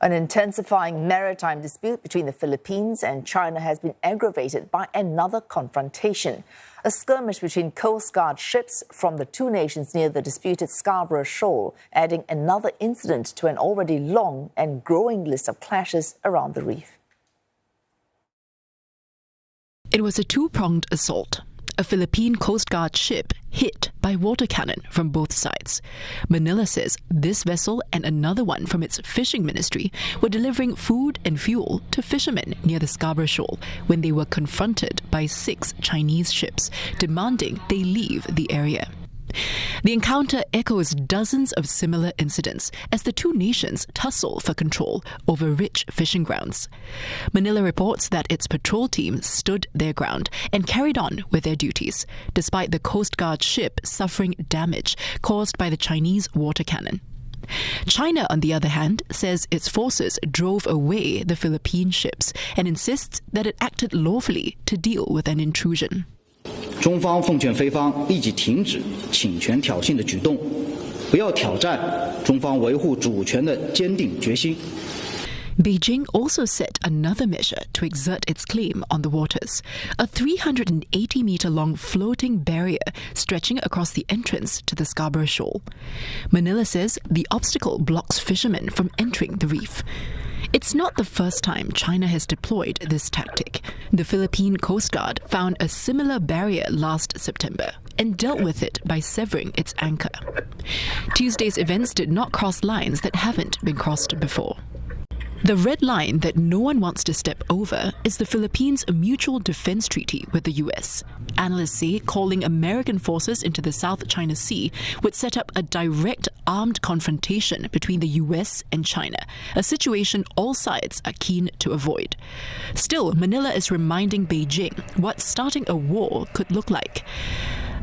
An intensifying maritime dispute between the Philippines and China has been aggravated by another confrontation. A skirmish between coastguard ships from the two nations near the disputed Scarborough Shoal, adding another incident to an already long and growing list of clashes around the reef. It was a two-pronged assault. A Philippine Coast Guard ship hit by water cannon from both sides. Manila says this vessel and another one from its fishing ministry were delivering food and fuel to fishermen near the Scarborough Shoal when they were confronted by 6 Chinese ships demanding they leave the area. The encounter echoes dozens of similar incidents as the two nations tussle for control over rich fishing grounds. Manila reports that its patrol team stood their ground and carried on with their duties, despite the Coast Guard ship suffering damage caused by the Chinese water cannon. China, on the other hand, says its forces drove away the Philippine ships and insists that it acted lawfully to deal with an intrusion. 中方奉劝菲方立即停止侵权挑衅的举动，不要挑战中方维护主权的坚定决心。 Beijing also set another measure to exert its claim on the waters, a 380-meter-long floating barrier stretching across the entrance to the Scarborough Shoal. Manila says the obstacle blocks fishermen from entering the reef. It's not the first time China has deployed this tactic. The Philippine Coast Guard found a similar barrier last September and dealt with it by severing its anchor. Tuesday's events did not cross lines that haven't been crossed before. The red line that no one wants to step over is the Philippines' mutual defense treaty with the US. Analysts say calling American forces into the South China Sea would set up a direct armed confrontation between the US and China, a situation all sides are keen to avoid. Still, Manila is reminding Beijing what starting a war could look like.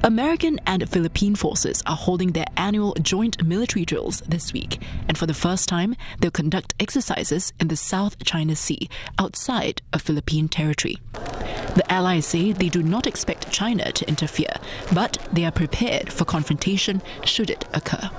American and Philippine forces are holding their annual joint military drills this week, and for the first time, they'll conduct exercises in the South China Sea, outside of Philippine territory. The allies say they do not expect China to interfere, but they are prepared for confrontation should it occur.